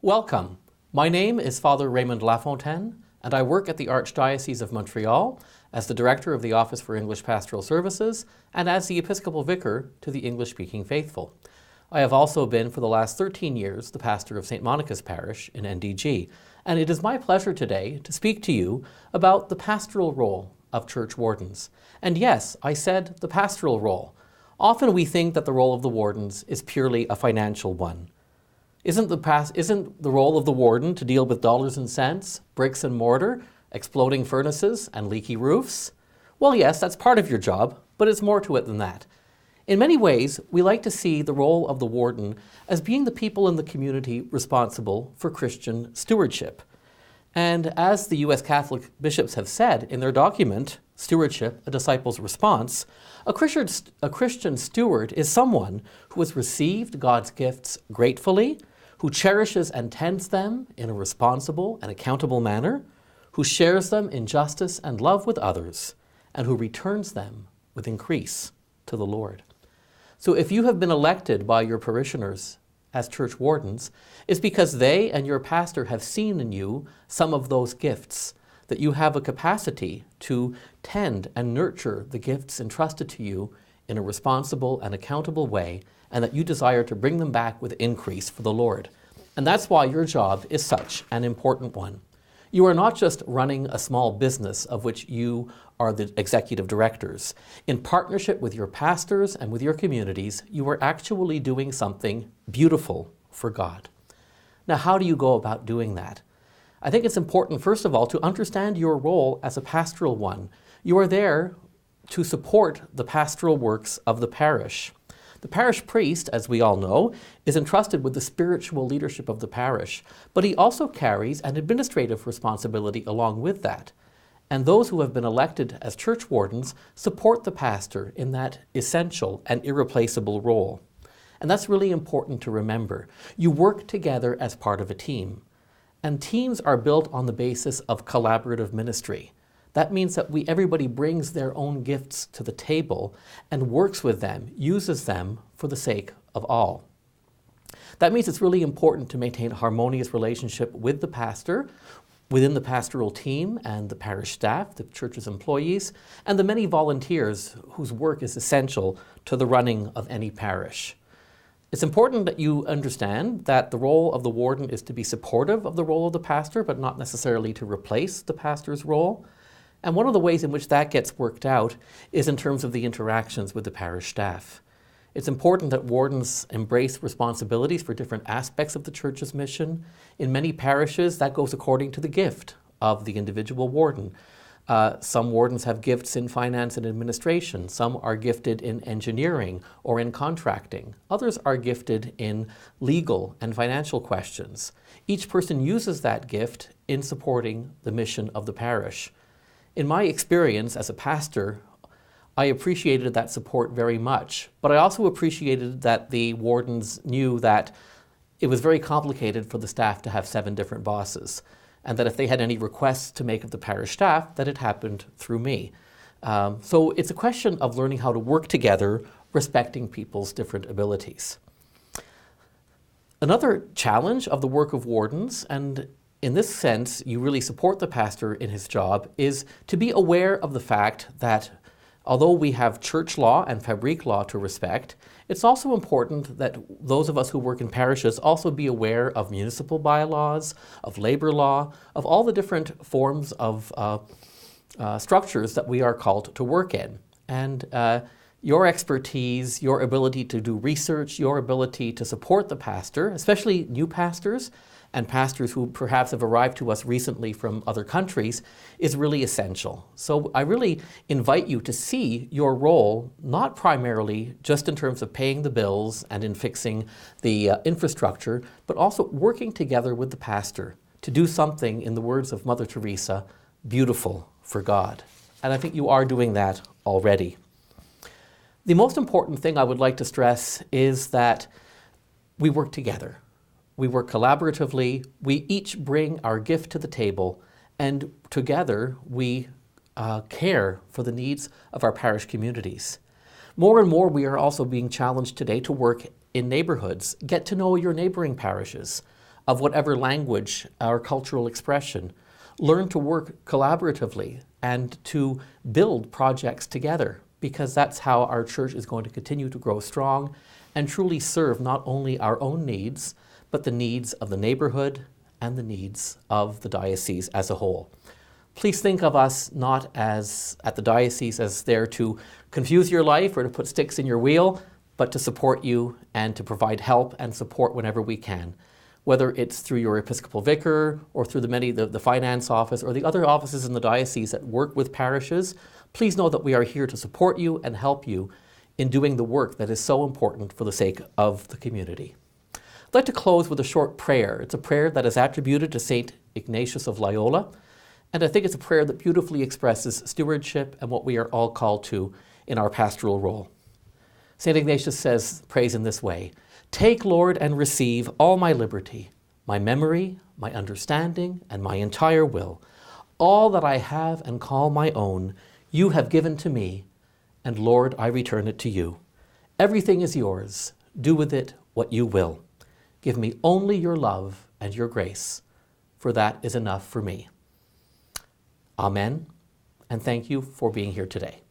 Welcome. My name is Father Raymond Lafontaine, and I work at the Archdiocese of Montreal as the Director of the Office for English Pastoral Services and as the Episcopal Vicar to the English-speaking faithful. I have also been, for the last 13 years, the pastor of St. Monica's Parish in NDG, and it is my pleasure today to speak to you about the pastoral role of church wardens. And yes, I said the pastoral role. Often we think that the role of the wardens is purely a financial one. Isn't the role of the warden to deal with dollars and cents, bricks and mortar, exploding furnaces, and leaky roofs? Well, yes, that's part of your job, but it's more to it than that. In many ways, we like to see the role of the warden as being the people in the community responsible for Christian stewardship. And as the U.S. Catholic bishops have said in their document, Stewardship, a Disciple's Response, a Christian steward is someone who has received God's gifts gratefully, who cherishes and tends them in a responsible and accountable manner, who shares them in justice and love with others, and who returns them with increase to the Lord. So if you have been elected by your parishioners as church wardens, it's because they and your pastor have seen in you some of those gifts, that you have a capacity to tend and nurture the gifts entrusted to you in a responsible and accountable way, and that you desire to bring them back with increase for the Lord. And that's why your job is such an important one. You are not just running a small business of which you are the executive directors. In partnership with your pastors and with your communities, you are actually doing something beautiful for God. Now, how do you go about doing that? I think it's important, first of all, to understand your role as a pastoral one. You are there to support the pastoral works of the parish. The parish priest, as we all know, is entrusted with the spiritual leadership of the parish, but he also carries an administrative responsibility along with that. And those who have been elected as church wardens support the pastor in that essential and irreplaceable role. And that's really important to remember. You work together as part of a team. And teams are built on the basis of collaborative ministry. That means that everybody brings their own gifts to the table and works with them, uses them for the sake of all. That means it's really important to maintain a harmonious relationship with the pastor, within the pastoral team and the parish staff, the church's employees, and the many volunteers whose work is essential to the running of any parish. It's important that you understand that the role of the warden is to be supportive of the role of the pastor, but not necessarily to replace the pastor's role. And one of the ways in which that gets worked out is in terms of the interactions with the parish staff. It's important that wardens embrace responsibilities for different aspects of the church's mission. In many parishes, that goes according to the gift of the individual warden. Some wardens have gifts in finance and administration. Some are gifted in engineering or in contracting. Others are gifted in legal and financial questions. Each person uses that gift in supporting the mission of the parish. In my experience as a pastor, I appreciated that support very much, but I also appreciated that the wardens knew that it was very complicated for the staff to have 7 different bosses, and that if they had any requests to make of the parish staff, that it happened through me. So it's a question of learning how to work together, respecting people's different abilities. Another challenge of the work of wardens, and in this sense, you really support the pastor in his job, is to be aware of the fact that although we have church law and fabrique law to respect, it's also important that those of us who work in parishes also be aware of municipal bylaws, of labor law, of all the different forms of structures that we are called to work in. And your expertise, your ability to do research, your ability to support the pastor, especially new pastors, and pastors who perhaps have arrived to us recently from other countries, is really essential. So I really invite you to see your role not primarily just in terms of paying the bills and in fixing the infrastructure, but also working together with the pastor to do something, in the words of Mother Teresa, beautiful for God. And I think you are doing that already. The most important thing I would like to stress is that we work together. We work collaboratively, we each bring our gift to the table, and together we care for the needs of our parish communities. More and more we are also being challenged today to work in neighborhoods. Get to know your neighboring parishes. of whatever language or cultural expression. Learn to work collaboratively and to build projects together, because that's how our church is going to continue to grow strong and truly serve not only our own needs, but the needs of the neighborhood and the needs of the diocese as a whole. Please think of us not as, at the diocese, as there to confuse your life or to put sticks in your wheel, but to support you and to provide help and support whenever we can. Whether it's through your Episcopal Vicar or through the finance office or the other offices in the diocese that work with parishes, please know that we are here to support you and help you in doing the work that is so important for the sake of the community. I'd like to close with a short prayer. It's a prayer that is attributed to St. Ignatius of Loyola, and I think it's a prayer that beautifully expresses stewardship and what we are all called to in our pastoral role. St. Ignatius prays in this way: "Take, Lord, and receive all my liberty, my memory, my understanding, and my entire will. All that I have and call my own, you have given to me, and Lord, I return it to you. Everything is yours. Do with it what you will. Give me only your love and your grace, for that is enough for me." Amen, and thank you for being here today.